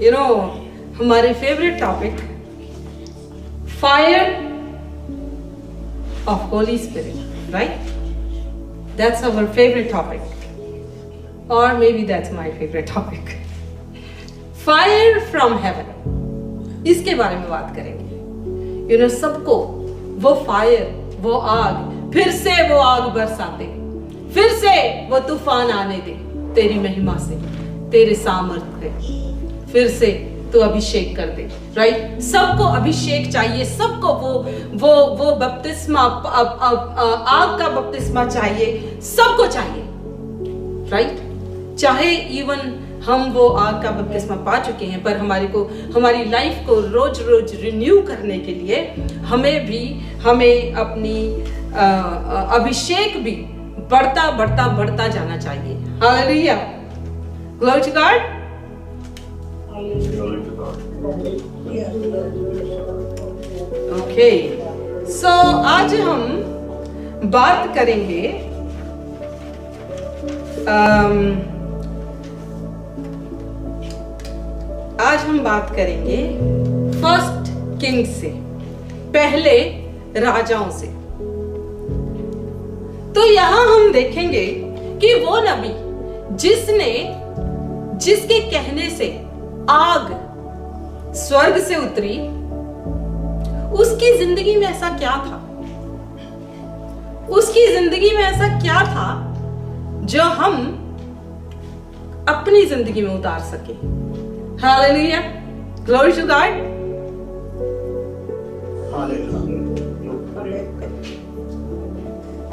हमारे favourite topic fire of holy spirit, right? That's our favourite topic, और maybe that's my favourite topic. Fire from heaven, इसके बारे में बात करेंगे। सबको वो फायर, वो आग, फिर से वो आग बरसाते, फिर से वो तूफान आने दे तेरी महिमा से, तेरे सामर्थ्य से, फिर से तो अभिषेक कर दे, राइट? सबको अभिषेक चाहिए, सबको वो बपतिस्मा, आग का बपतिस्मा चाहिए, सबको चाहिए, राइट? चाहे इवन हम वो आग का बपतिस्मा पा चुके हैं, पर हमारी लाइफ को रोज रोज रिन्यू करने के लिए हमें अपनी अभिषेक भी बढ़ता जाना चाहिए। Hallelujah, glory to God. Okay, so आज हम बात करेंगे फर्स्ट किंग से, पहले राजाओं से। तो यहां हम देखेंगे कि वो नबी जिसके कहने से आग स्वर्ग से उतरी, उसकी जिंदगी में ऐसा क्या था? उसकी जिंदगी में ऐसा क्या था जो हम अपनी जिंदगी में उतार सके? Hallelujah, glory to God.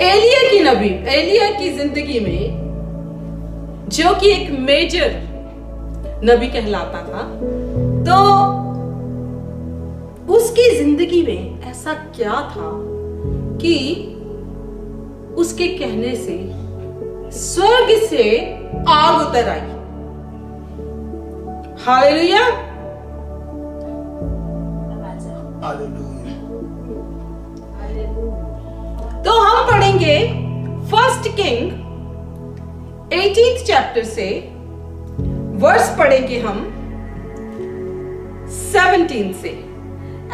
एलिया की जिंदगी में, जो कि एक मेजर नबी कहलाता था, तो उसकी जिंदगी में ऐसा क्या था कि उसके कहने से स्वर्ग से आग उतर आई? हालेलुया। तो हम पढ़ेंगे फर्स्ट किंग 18th चैप्टर से, वर्स पढ़ेंगे हम 17 से।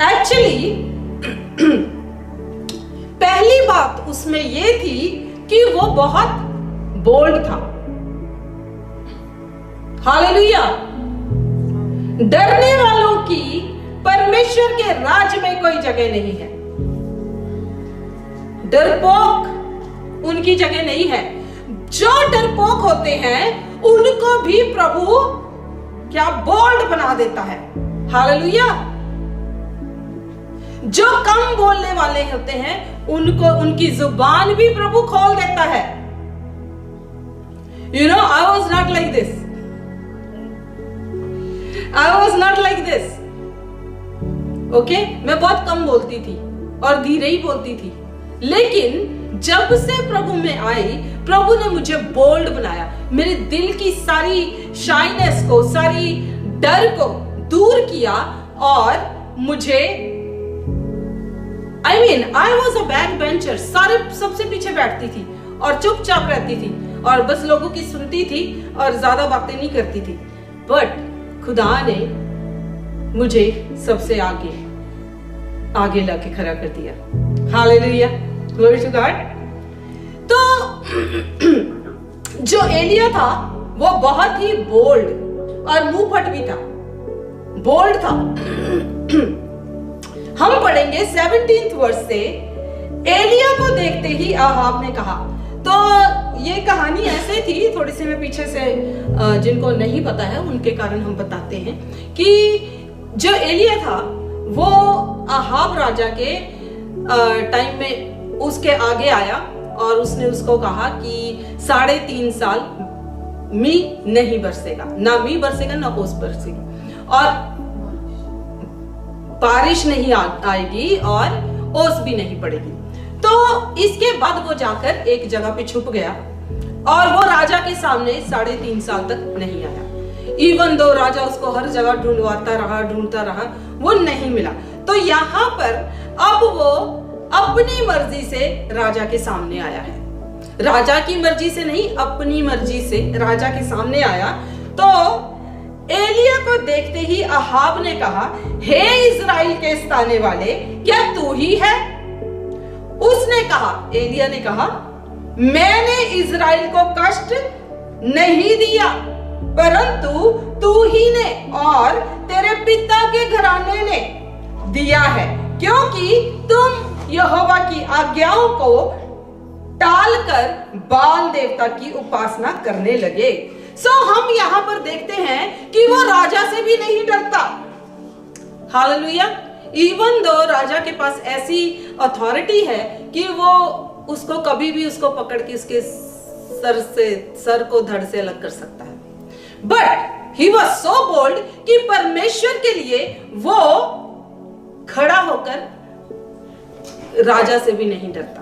एक्चुअली पहली बात उसमें यह थी कि वो बहुत बोल्ड था। हालेलुया। डरने वालों की परमेश्वर के राज्य में कोई जगह नहीं है। डरपोक उनकी जगह नहीं है। जो डरपोक होते हैं उनको भी प्रभु क्या बोल्ड बना देता है। हालेलुया। जो कम बोलने वाले होते हैं उनकी जुबान भी प्रभु खोल देता है। I was not like this. Okay? मैं बहुत कम बोलती थी और धीरे ही बोलती थी, लेकिन जब से प्रभु में आई, प्रभु ने मुझे बोल्ड बनाया। मेरे दिल की सारी शाइनेस को, सारी डर को दूर किया, और मुझे I was a backbencher, सबसे पीछे बैठती थी और चुपचाप रहती थी और बस लोगों की सुनती थी और ज्यादा बातें नहीं करती थी। बट खुदा ने मुझे सबसे आगे लाके खड़ा कर दिया। Hallelujah, glory to God. तो जो एलिया था वो बहुत ही बोल्ड और मुंह फट भी था, बोल्ड था। हम पढ़ेंगे 17th वर्स से। एलिया को देखते ही आहाब ने कहा, तो ये कहानी ऐसे थी, थोड़ी सी मैं पीछे से, जिनको नहीं पता है उनके कारण हम बताते हैं, कि जो एलिया था वो आहाब राजा के टाइम में उसके आगे आया और उसने उसको कहा कि 3.5 साल मी नहीं बरसेगा, ना मी बरसेगा ना ओस बरसेगी, और बारिश नहीं आएगी और ओस भी नहीं पड़ेगी। तो इसके बाद वो जाकर एक जगह पे छुप गया और वो राजा के सामने 3.5 साल तक नहीं आया। इवन दो राजा उसको हर जगह ढूंढता रहा, वो नहीं मिला। तो यहाँ पर अब वो अपनी मर्जी से राजा के सामने आया है, राजा की मर्जी से नहीं, अपनी मर्जी से राजा के सामने आया। तो एलिया को देखते ही अहाब ने कहा, हे इज़राइल के सताने वाले, क्या तू ही है? उसने कहा, एलिया ने कहा, मैंने इज़राइल को कष्ट नहीं दिया, परंतु तू ही ने और तेरे पिता के घराने ने दिया है, क्योंकि तुम यहोवा की आज्ञाओं को टालकर बाल देवता की उपासना करने लगे। हम यहां पर देखते हैं कि वो राजा से भी नहीं डरता। हालेलुया। इवन दो राजा के पास ऐसी अथॉरिटी है कि वो उसको कभी भी उसको पकड़ के उसके सर को धड़ से अलग कर सकता है, but he was so bold कि परमेश्वर के लिए वो खड़ा होकर राजा से भी नहीं डरता।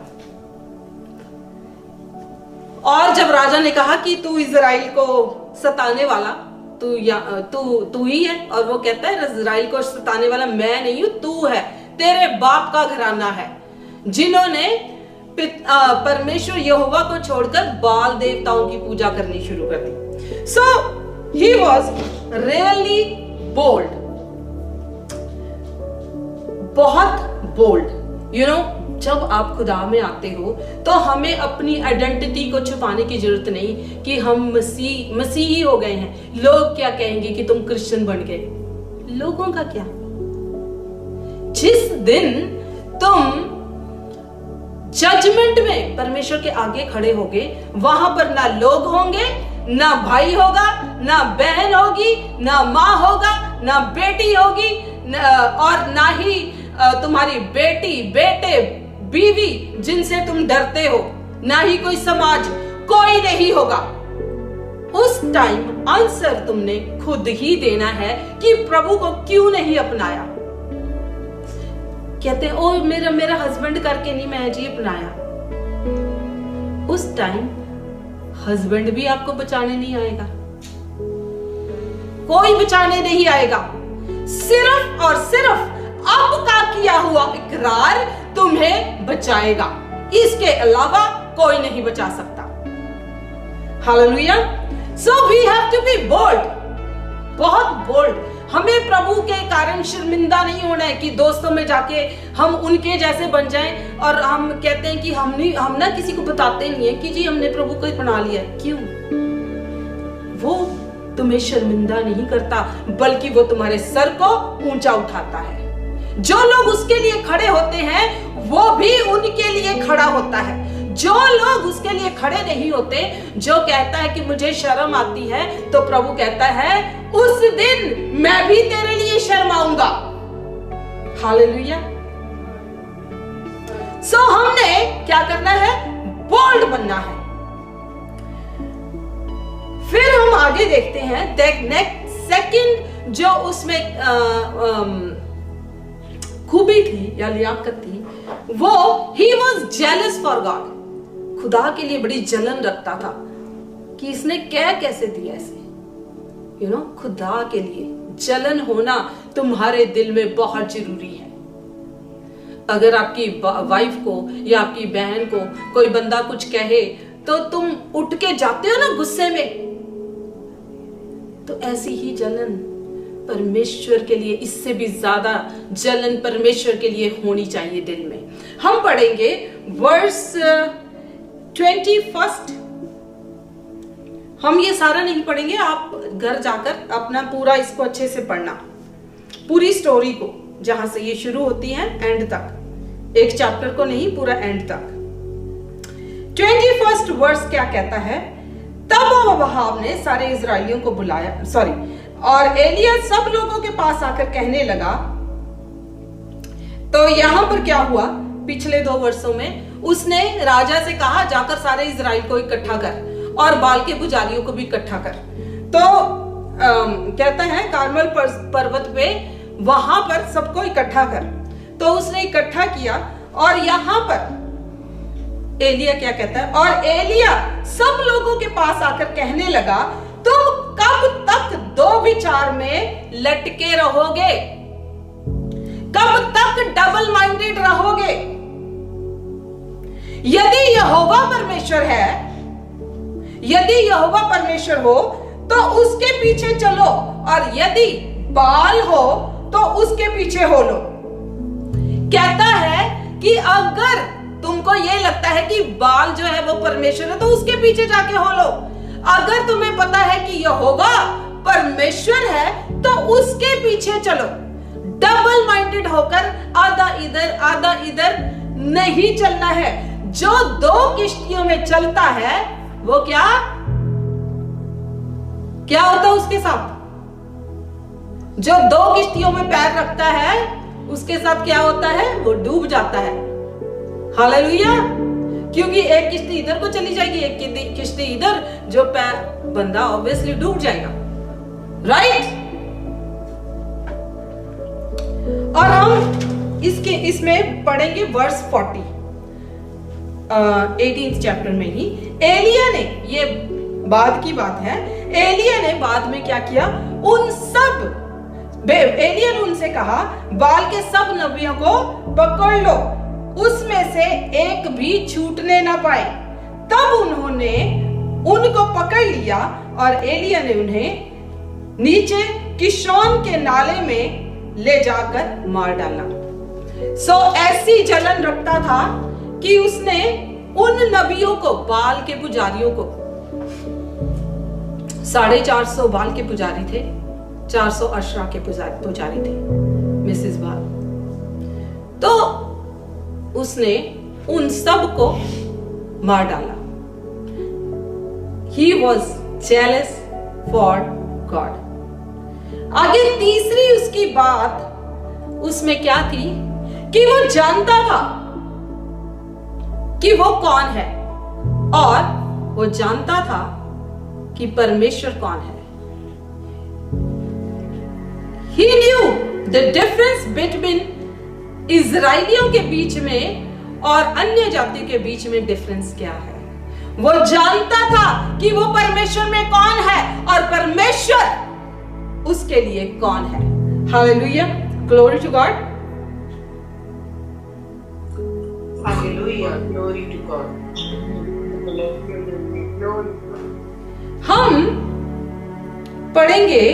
और जब राजा ने कहा कि तू इज़राइल को सताने वाला तू ही है, और वो कहता है इज़राइल को सताने वाला मैं नहीं हूं, तू है, तेरे बाप का घराना है जिन्होंने परमेश्वर यहोवा को छोड़कर बाल देवताओं की पूजा करनी शुरू कर दी। सो ही वॉज रियली बोल्ड, बहुत बोल्ड। यू नो, जब आप खुदा में आते हो तो हमें अपनी आइडेंटिटी को छुपाने की जरूरत नहीं कि हम मसीही हो गए हैं। लोग क्या कहेंगे कि तुम क्रिश्चियन बन गए। लोगों का क्या, जिस दिन तुम जजमेंट में परमेश्वर के आगे खड़े होगे, वहां पर ना लोग होंगे, ना भाई होगा, ना बहन होगी, ना माँ होगा, ना बेटी होगी, और ना ही तुम्हारी बेटी, बेटे, बीवी जिनसे तुम डरते हो, ना ही कोई समाज, कोई नहीं होगा। उस टाइम आंसर तुमने खुद ही देना है कि प्रभु को क्यों नहीं अपनाया। कहते हैं ओ मेरा हस्बैंड करके नहीं मैं जी अपनाया। उस टाइम हस्बैंड भी आपको बचाने नहीं आएगा, कोई बचाने नहीं आएगा। सिर्फ और सिर्फ अब का किया हुआ इकरार तुम्हें बचाएगा, इसके अलावा कोई नहीं बचा सकता। Hallelujah. So we have to be bold, बहुत बोल्ड। हमें प्रभु के कारण शर्मिंदा नहीं होना है कि दोस्तों में जाके हम उनके जैसे बन जाएं और हम कहते हैं कि हम ना किसी को बताते नहीं है कि जी हमने प्रभु को अपना लिया। क्यों? वो तुम्हें शर्मिंदा नहीं करता, बल्कि वो तुम्हारे सर को ऊंचा उठाता है। जो लोग उसके लिए खड़े होते हैं वो भी उनके लिए खड़ा होता है। जो लोग उसके लिए खड़े नहीं होते, जो कहता है कि मुझे शर्म आती है, तो प्रभु कहता है उस दिन मैं भी तेरे लिए शर्माऊंगा। हालेलुया। सो हमने क्या करना है? बोल्ड बनना है। फिर हम आगे देखते हैं नेक्स्ट सेकंड जो उसमें खूबी थी या लियाकत थी, वो he was jealous for God. खुदा के लिए बड़ी जलन रखता था कि इसने कैसे दिया ऐसे। यू नो, खुदा के लिए जलन होना तुम्हारे दिल में बहुत जरूरी है। अगर आपकी वाइफ को या आपकी बहन को कोई बंदा कुछ कहे तो तुम उठ के जाते हो ना गुस्से में, तो ऐसी ही जलन परमेश्वर के लिए, इससे भी ज्यादा जलन परमेश्वर के लिए होनी चाहिए दिल में। हम पढ़ेंगे वर्स 21। हम ये सारा नहीं पढ़ेंगे, आप घर जाकर अपना पूरा इसको अच्छे से पढ़ना, पूरी स्टोरी को, जहां से ये शुरू होती है एंड तक, एक चैप्टर को नहीं, पूरा एंड तक। 21 वर्स क्या कहता है? तब अहाब ने सारे इजराइलियों को बुलाया, और एलिया सब लोगों के पास आकर कहने लगा। तो यहां पर क्या हुआ? पिछले 2 वर्षों में उसने राजा से कहा जाकर सारे इजराइल को इकट्ठा कर और बाल के पुजारियों को भी इकट्ठा कर। तो कहता है कार्मल पर्वत पे वहां पर सबको इकट्ठा कर। तो उसने इकट्ठा किया, और यहां पर एलिया क्या कहता है? और एलिया सब लोगों के पास आकर कहने लगा, तुम कब तक 2 विचार में लटके रहोगे? कब तक डबल माइंडेड रहोगे? यदि यहोवा परमेश्वर है, यदि यहोवा परमेश्वर हो तो उसके पीछे चलो, और यदि बाल हो तो उसके पीछे हो लो। कहता है कि अगर तुमको ये लगता है कि बाल जो है वो परमेश्वर है तो उसके पीछे जाके हो लो। अगर तुम्हें पता है कि यहोवा परमेश्वर है तो उसके पीछे चलो। डबल माइंडेड होकर आधा इधर नहीं चलना है। जो दो किश्तियों में चलता है वो क्या होता है उसके साथ? जो दो किश्तियों में पैर रखता है उसके साथ क्या होता है? वो डूब जाता है। हालेलुया। क्योंकि एक किश्ती इधर को चली जाएगी, एक किश्ती इधर, जो पैर बंदा ऑब्वियसली डूब जाएगा, राइट? और हम इसमें पढ़ेंगे वर्स 40 18th चैप्टर में ही। एलिया ने, ये बाद की बात है, एलिया ने बाद में क्या किया? एलिया ने उनसे कहा, बाल के सब नबियों को पकड़ लो, उसमें से एक भी छूटने ना पाए। तब उन्होंने उनको पकड़ लिया और एलिया ने उन्हें नीचे किशोन के नाले में ले जाकर मार डाला। ऐसी जलन रखता था कि उसने उन नबियों को, बाल के पुजारियों को, 450 बाल के पुजारी थे, 400 अशरा के पुजारी थे, मिसेस बाल, तो उसने उन सब को मार डाला। He was jealous for God. आगे तीसरी उसकी बात उसमें क्या थी कि वो जानता था कि वो कौन है, और वो जानता था कि परमेश्वर कौन है। He knew the difference between इजराइलियों के बीच में और अन्य जातियों के बीच में डिफरेंस क्या है। वो जानता था कि वो परमेश्वर में कौन है और परमेश्वर उसके लिए कौन है। Hallelujah, glory to God, hallelujah, glory to God. हम पढ़ेंगे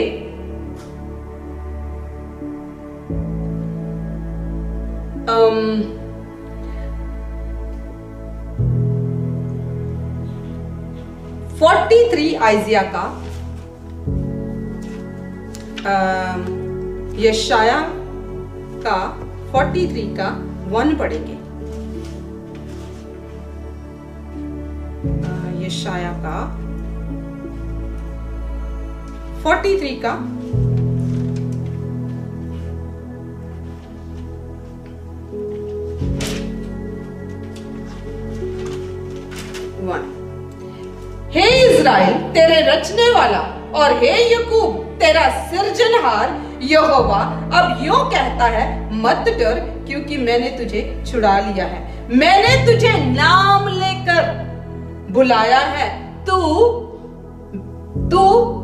आइजिया का, यशाया का 43 का 1 पढ़ेंगे। यशाया का 43 का 1। हे इज़राइल तेरे रचने वाला, और हे याकूब तेरा सिरजनहार यहोवा अब यूं कहता है, मत डर, क्योंकि मैंने तुझे छुड़ा लिया है, मैंने तुझे नाम लेकर बुलाया है, तू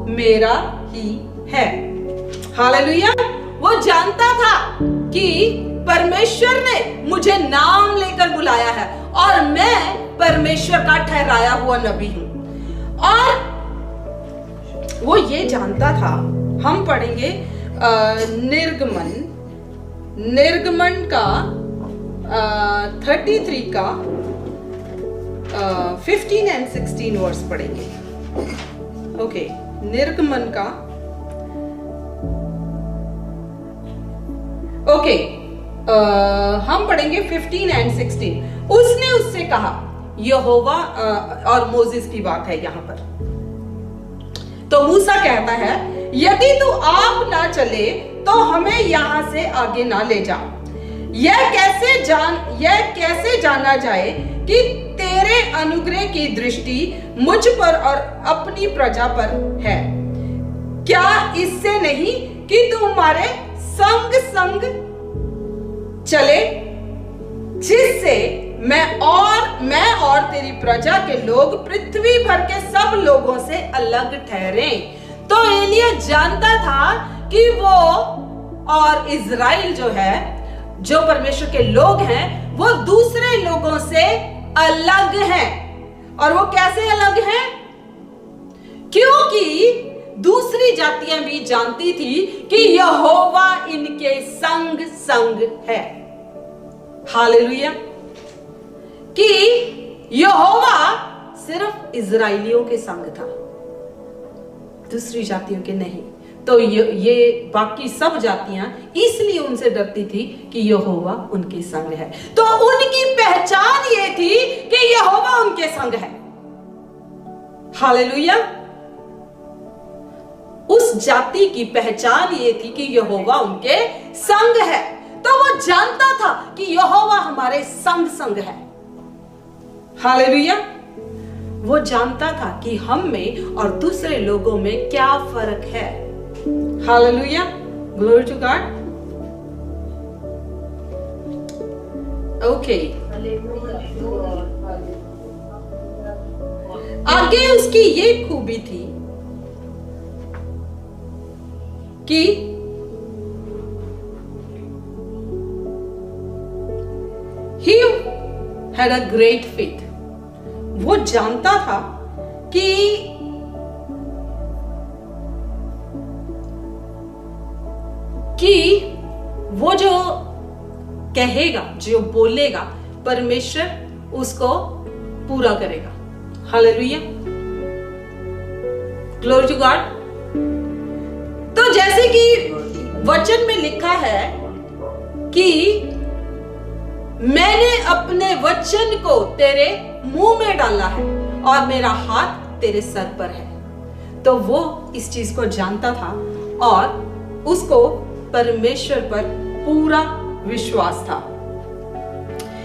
मेरा ही है। हालेलुया। वो जानता था कि परमेश्वर ने मुझे नाम लेकर बुलाया है और मैं परमेश्वर का ठहराया हुआ नबी हूं, और वो ये जानता था। हम पढ़ेंगे निर्गमन का 33 का 15 and 16 वर्स पढ़ेंगे। ओके, निर्गमन का हम पढ़ेंगे 15 and 16। उसने उससे कहा, यहोवा, और मोसेस की बात है यहाँ पर, तो मूसा कहता है, यदि तू आप ना चले तो हमें यहां से आगे ना ले जा। यह कैसे जाना जाए कि तेरे अनुग्रह की दृष्टि मुझ पर और अपनी प्रजा पर है? क्या इससे नहीं कि तू हमारे संग चले, जिससे मैं और तेरी प्रजा के लोग पृथ्वी भर के सब लोगों से अलग ठहरे। तो एलिया जानता था कि वो और इज़राइल जो है, जो परमेश्वर के लोग हैं, वो दूसरे लोगों से अलग हैं। और वो कैसे अलग हैं? क्योंकि दूसरी जातियां भी जानती थी कि यहोवा इनके संग संग है। हालेलुया। कि यहोवा सिर्फ इजराइलियों के संग था, दूसरी जातियों के नहीं। तो ये बाकी सब जातियां इसलिए उनसे डरती थी कि यहोवा उनके संग है। तो उनकी पहचान ये थी कि यहोवा उनके संग है। हालेलुया। उस जाति की पहचान ये थी कि यहोवा उनके संग है। तो वो जानता था कि यहोवा हमारे संग संग है। हालेलुया। वो जानता था कि हम में और दूसरे लोगों में क्या फर्क है। Hallelujah. Glory to God. Okay, आगे उसकी ये खूबी थी कि he had a great faith. वो जानता था कि वो जो कहेगा, जो बोलेगा, परमेश्वर उसको पूरा करेगा। हालेलुया। Glory to God. तो जैसे कि वचन में लिखा है कि मैंने अपने वचन को तेरे मुंह में डाला है और मेरा हाथ तेरे सर पर है। तो वो इस चीज को जानता था और उसको परमेश्वर पर पूरा विश्वास था।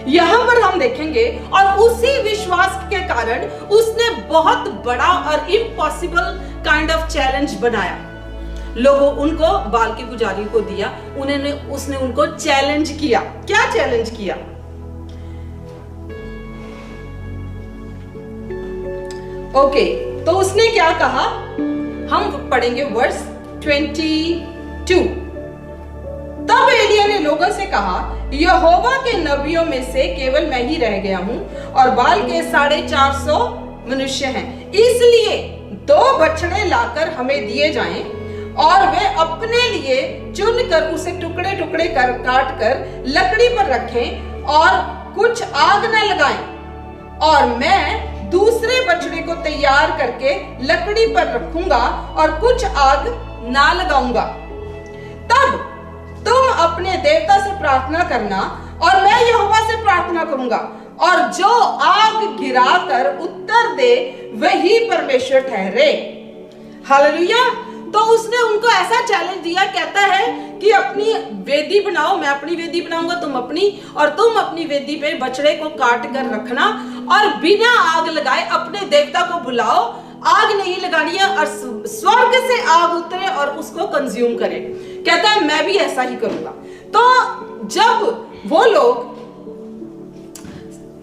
यहां पर हम देखेंगे और उसी विश्वास के कारण उसने बहुत बड़ा और इम्पॉसिबल काइंड ऑफ चैलेंज बनाया। लोगों उनको बाल के पुजारी को दिया, उसने उनको चैलेंज किया। क्या चैलेंज किया? ओके, तो उसने क्या कहा? हम पढ़ेंगे वर्स 22। तब एलिय्याह ने लोगों से कहा, यहोवा के नबियों में से केवल मैं ही रह गया हूं और बाल के 450 मनुष्य हैं। इसलिए 2 बछड़े लाकर हमें दिए जाएं और वे अपने लिए चुनकर उसे टुकड़े टुकड़े कर काट कर लकड़ी पर रखें और कुछ आग न लगाएं। और मैं दूसरे बछड़े को तैयार करके लकड़ी पर रखूंगा और कुछ आग ना लगाऊंगा। तब तुम अपने देवता से प्रार्थना करना और मैं यहोवा से प्रार्थना करूंगा, और जो आग गिराकर उत्तर दे वही परमेश्वर ठहरे। हालेलुया। तो उसने उनको ऐसा चैलेंज दिया, कहता है कि अपनी वेदी बनाओ, मैं अपनी वेदी बनाऊंगा, तुम अपनी, और तुम अपनी वेदी पे बछड़े को काट कर रखना और बिना आग लगाए अपने देवता को बुलाओ। आग नहीं लगानी है और स्वर्ग से आग उतरे और उसको कंज्यूम करे। कहता है मैं भी ऐसा ही करूंगा। तो जब वो लोग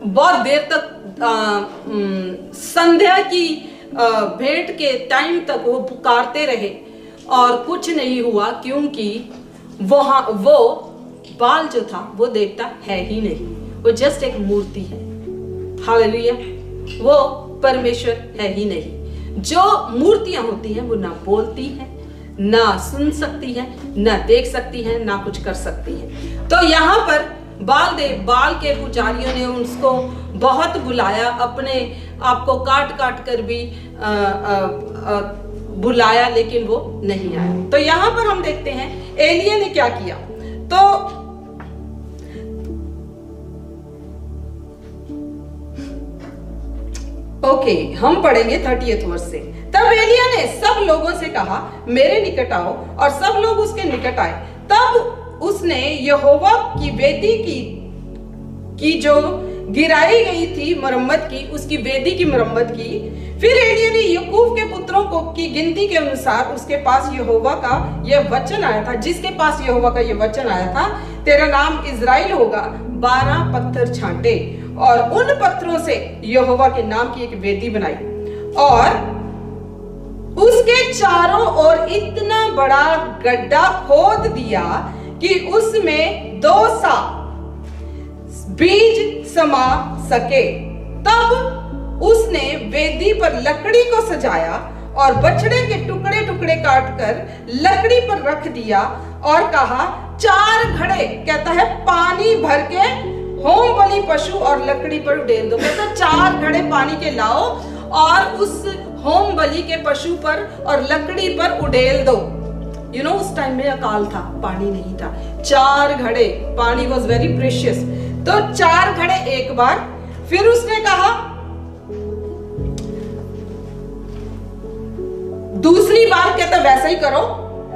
बहुत देर तक संध्या की भेंट के टाइम तक वो पुकारते रहे और कुछ नहीं हुआ, क्योंकि वो बाल जो था वो देवता है ही नहीं, वो जस्ट एक मूर्ति है। हालेलुया। वो परमेश्वर है ही नहीं। जो मूर्तियां होती हैं वो ना बोलती हैं, ना सुन सकती हैं, ना देख सकती हैं, ना कुछ कर सकती हैं। तो यहाँ पर बाल के पुजारियों ने उसको बहुत बुलाया, अपने आप को काट काट कर भी बुलाया, लेकिन वो नहीं आया। तो यहाँ पर हम देखते हैं एलिय्याह ने क्या किया। तो ओके, हम पढ़ेंगे 30 वर्ष से। तब एलिय्याह ने सब लोगों से कहा, मेरे निकट आओ, और सब लोग उसके निकट आए। तब उसने यहोवा की वेदी की जो गिराई गई थी मरम्मत की, उसकी वेदी की मरम्मत की। फिर एलिय्याह ने याकूब के पुत्रों को की गिनती के अनुसार उसके पास यहोवा का यह वचन आया था, जिसके पास यहोवा का यह वचन आया था, तेरा नाम इज़राइल होगा। 12 पत्थर छांटे और उन पत्थरों से यहोवा के नाम की एक वेदी बनाई और उसके चारों ओर इतना बड़ा गड्ढा खोद दिया कि उसमें 2 सा बीज समा सके। तब उसने वेदी पर लकड़ी को सजाया और बछड़े के टुकड़े टुकड़े काट कर लकड़ी पर रख दिया और कहा 4 घड़े, कहता है पानी भर के होम बलि पशु और लकड़ी पर उड़ेल दो। कहता 4 घड़े पानी के लाओ और उस होम बलि के पशु पर और लकड़ी पर उड़ेल दो। यू नो उस टाइम में अकाल था, पानी नहीं था। 4 घड़े, पानी वॉज वेरी प्रेशियस। तो 4 घड़े एक बार, फिर उसने कहा दूसरी बार, कहता वैसा ही करो,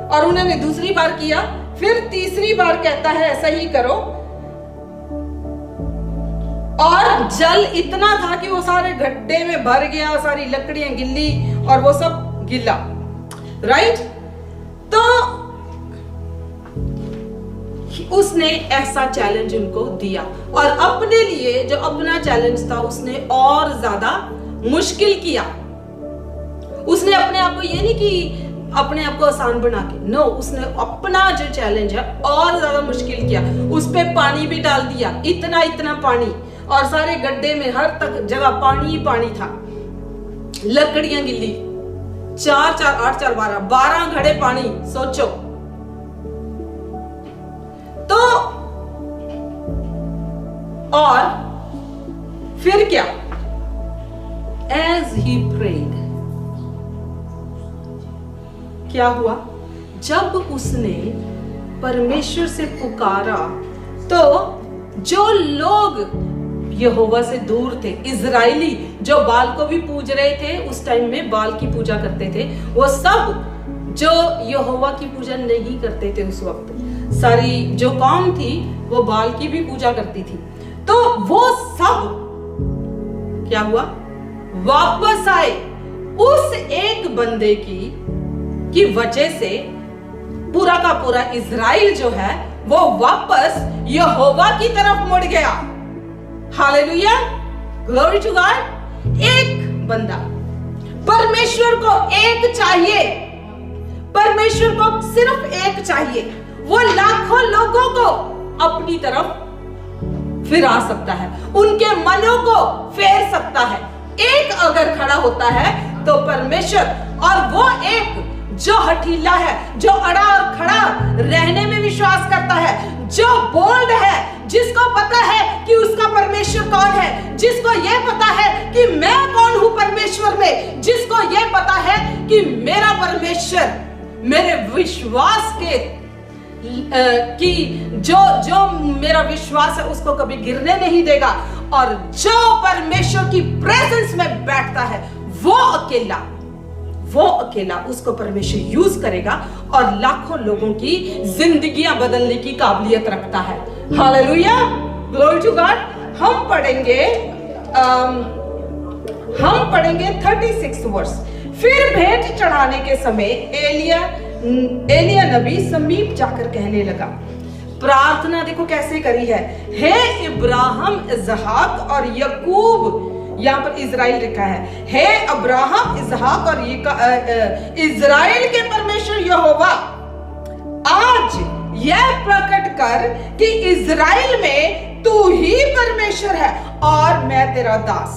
और उन्होंने दूसरी बार किया। फिर तीसरी बार कहता है ऐसा ही करो, और जल इतना था कि वो सारे गड्ढे में भर गया, सारी लकड़ियां गिल्ली और वो सब गिला, राइट। तो उसने ऐसा चैलेंज उनको दिया और अपने लिए जो अपना चैलेंज था उसने और ज्यादा मुश्किल किया। उसने अपने आप को, ये नहीं कि अपने आप को आसान बना के, नो, उसने अपना जो चैलेंज है और ज्यादा मुश्किल किया। उस पे पानी भी डाल दिया, इतना इतना पानी, और सारे गड्ढे में हर तक जगह पानी ही पानी था, लकड़ियां गिल्ली। 4 4 8 4 12 घड़े पानी, सोचो। तो और फिर क्या, एज ही प्रेड, क्या हुआ, जब उसने परमेश्वर से पुकारा तो जो लोग यहोवा से दूर थे, इजराइली जो बाल को भी पूज रहे थे, उस टाइम में बाल की पूजा करते थे, वो सब जो यहोवा की पूजा नहीं करते थे उस वक्त, सारी जो कौम थी वो बाल की भी पूजा करती थी। तो वो सब क्या हुआ, वापस आए उस एक बंदे की वजह से। पूरा का पूरा इजराइल जो है वो वापस यहोवा की तरफ मुड़ गया। Hallelujah, glory to God. एक बंदा, परमेश्वर को एक चाहिए, परमेश्वर को सिर्फ एक चाहिए, वो लाखों लोगों को अपनी तरफ फिरा सकता है, उनके मनों को फेर सकता है। एक अगर खड़ा होता है तो परमेश्वर, और वो एक जो हठीला है, जो अड़ा और खड़ा रहने में विश्वास करता है, जो बोल्ड है, जिसको पता है कि उसका परमेश्वर कौन है, जिसको ये पता है कि मैं कौन हूं परमेश्वर में, जिसको ये पता है कि मेरा परमेश्वर मेरे विश्वास के कि जो मेरा विश्वास है उसको कभी गिरने नहीं देगा, और जो परमेश्वर की प्रेजेंस में बैठता है वो अकेला उसको परमेश्वर यूज करेगा और लाखों लोगों की जिंदगियां बदलने की काबिलियत रखता है। Hallelujah, glory to God. हम पढ़ेंगे 36 वर्ष। फिर भेंट चढ़ाने के समय एलिया नबी समीप जाकर कहने लगा, प्रार्थना देखो कैसे करी है, हे इब्राहिम, इसहाक और याकूब, यहां पर इजराइल लिखा है, हे अब्राहम, इसहाक और इजराइल के परमेश्वर यहोवा, आज यह प्रकट कर कि इजराइल में तू ही परमेश्वर है और मैं तेरा दास,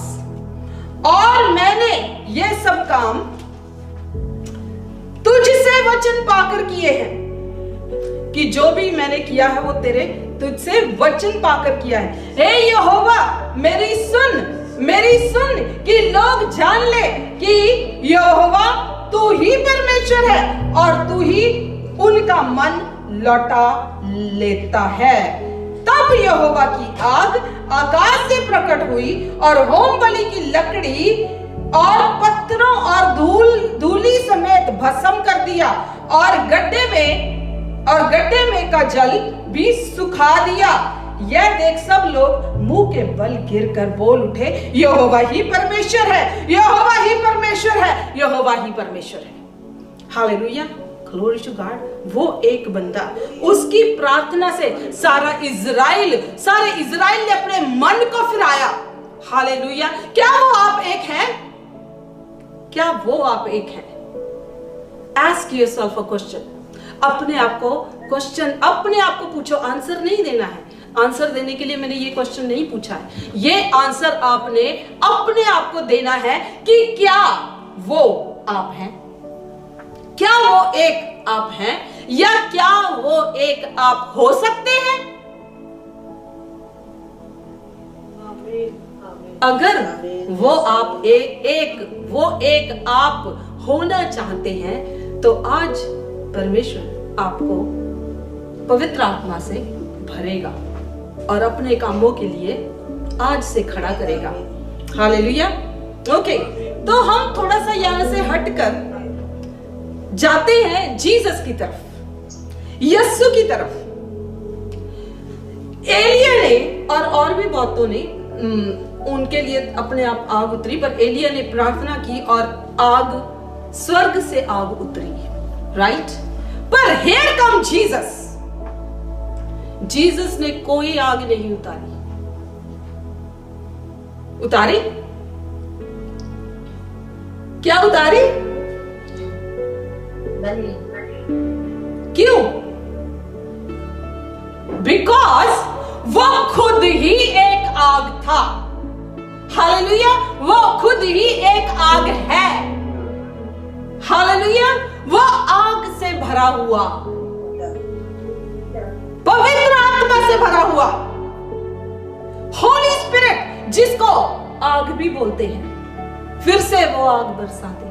और मैंने ये सब काम तुझसे वचन पाकर किए हैं, कि जो भी मैंने किया है वो तेरे तुझसे वचन पाकर किया है। हे यहोवा, मेरी सुन कि लोग जान ले कि यहोवा तू ही परमेश्वर है और तू ही उनका मन लौटा लेता है। तब यहोवा की आग आकाश से प्रकट हुई और होम बलि की लकड़ी और पत्थरों और धूली समेत भस्म कर दिया, और गड्ढे में का जल भी सुखा दिया। यह देख सब लोग मुंह के बल गिरकर बोल उठे, यहोवा ही परमेश्वर है, यहोवा ही परमेश्वर है, यहोवा ही परमेश्वर है। Hallelujah, glory to God. वो एक बंदा, उसकी प्रार्थना से सारे इजराइल ने अपने मन को फिराया। हालेलुया। क्या वो आप एक हैं? क्या वो आप एक हैं? Ask yourself a question. अपने आप को पूछो। आंसर नहीं देना है, आंसर देने के लिए मैंने ये क्वेश्चन नहीं पूछा है, ये आंसर आपने अपने आप को देना है कि क्या वो आप हैं? क्या वो एक आप हैं या क्या वो एक आप हो सकते हैं? अगर वो आप वो एक आप होना चाहते हैं तो आज परमेश्वर आपको पवित्र आत्मा से भरेगा और अपने कामों के लिए आज से खड़ा करेगा। हालेलुया। ओके, तो हम थोड़ा सा यहां से हटकर जाते हैं जीसस की तरफ, यीशु की तरफ। एलिया ने और भी बहुतों ने उनके लिए अपने आप आग उतरी, पर एलिया ने प्रार्थना की और आग, स्वर्ग से आग उतरी, राइट। पर हियर कम जीसस, जीसस ने कोई आग नहीं उतारी। क्या उतारी? क्यों? बिकॉज वो खुद ही एक आग था। हालेलुया। वो खुद ही एक आग है। हालेलुया। वो आग से भरा हुआ, पवित्र आत्मा से भरा हुआ, होली स्पिरिट, जिसको आग भी बोलते हैं, फिर से वो आग बरसा दे।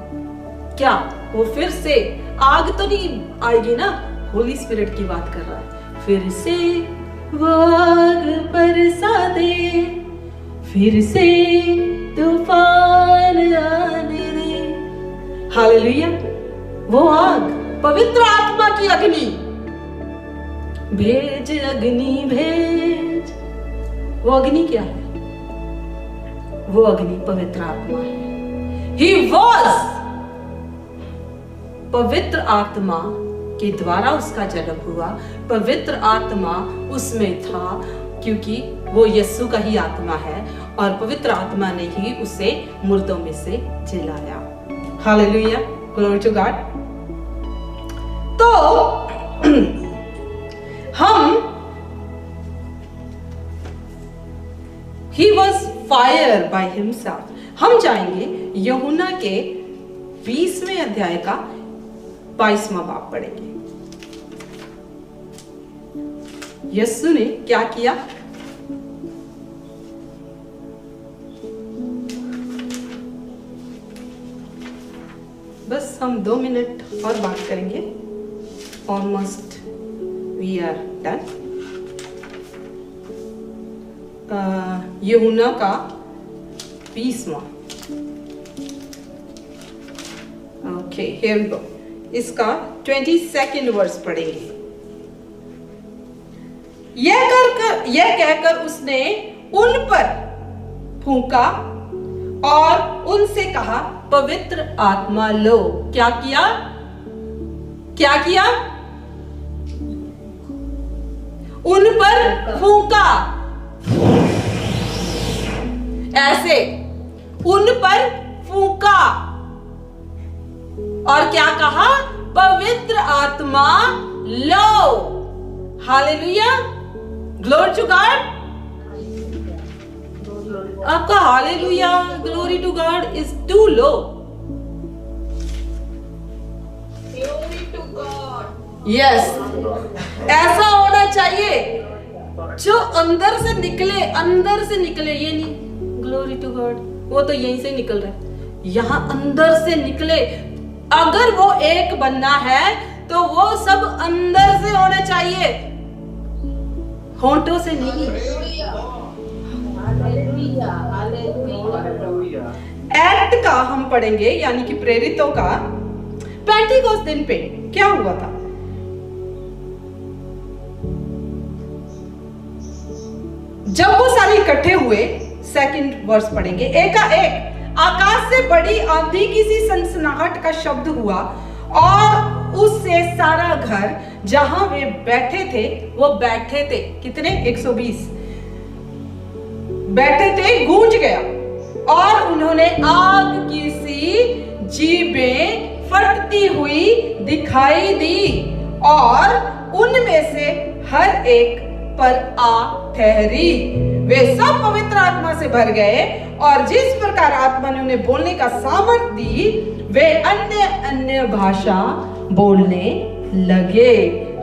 क्या वो फिर से आग तो नहीं आएगी ना? होली स्पिरिट की बात कर रहा है। फिर से वो आग बरसा दे, फिर से तूफान आने दे। हालेलुया। वो आग, पवित्र आत्मा की अग्नि, भेज अग्नि भेज। वो अग्नि क्या है? वो अग्नि पवित्र आत्मा है। He was, पवित्र आत्मा के द्वारा उसका जन्म हुआ। पवित्र आत्मा उसमें था क्योंकि वो यीशु का ही आत्मा है और पवित्र आत्मा ने ही उसे मुर्दों में से जिलाया। Hallelujah, glory to God. तो हम He was fire by himself। हम जाएंगे यूहन्ना के 20वें अध्याय का 22वां बाब पढ़ेंगे। यीशु ने क्या किया? बस हम 2 मिनट और बात करेंगे। Almost we are done. यूहन्ना का 20वां। Okay, here we go. इसका 22nd वर्स पढ़ेंगे। यह कहकर उसने उन पर फूंका और उनसे कहा, पवित्र आत्मा लो। क्या किया? क्या किया? उन पर फूंका, ऐसे उन पर फूंका और क्या कहा? पवित्र आत्मा लो। Hallelujah, glory to God. आपका hallelujah, glory to God is too low. Yes, ऐसा होना चाहिए जो अंदर से निकले, ये नहीं ग्लोरी टू गॉड, वो तो यहीं से निकल रहा है, यहां अंदर से निकले। अगर वो एक बनना है तो वो सब अंदर से होना चाहिए, होंठों से नहीं। एक्ट का हम पढ़ेंगे, यानी कि प्रेरितों का। पेंटिकोस्ट दिन पे क्या हुआ था? जब वो सारे इकट्ठे हुए, 2nd वर्स पढ़ेंगे। एकाएक आकाश से बड़ी आंधी की सी सनसनाहट का शब्द हुआ और उससे सारा घर जहां वे बैठे थे, वो बैठे थे कितने? 120 बैठे थे, गूंज गया और उन्होंने आग की सी जीभें फटती हुई दिखाई दी और उनमें से हर एक पर आ ठहरी। वे सब पवित्र आत्मा से भर गए और जिस प्रकार आत्मा ने उन्हें बोलने का सामर्थ दी, वे अन्य अन्य भाषा बोलने लगे।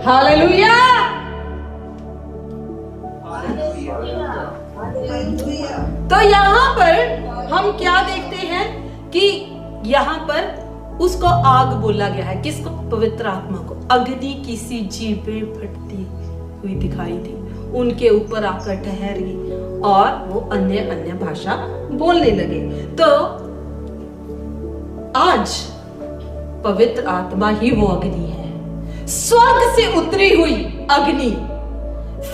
हालेलुया। तो यहाँ पर हम क्या देखते हैं कि यहाँ पर उसको आग बोला गया है। किसको? पवित्र आत्मा को। अग्नि किसी जीभें फटती हुई दिखाई दी, उनके ऊपर आकर ठहरी और वो अन्य अन्य भाषा बोलने लगे। तो आज पवित्र आत्मा ही वो अग्नि है, स्वर्ग से उतरी हुई अग्नि,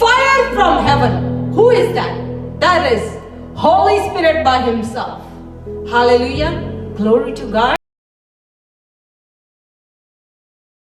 fire from haven. Who is that? That is Holy Spirit by himself. Hallelujah. Glory to God.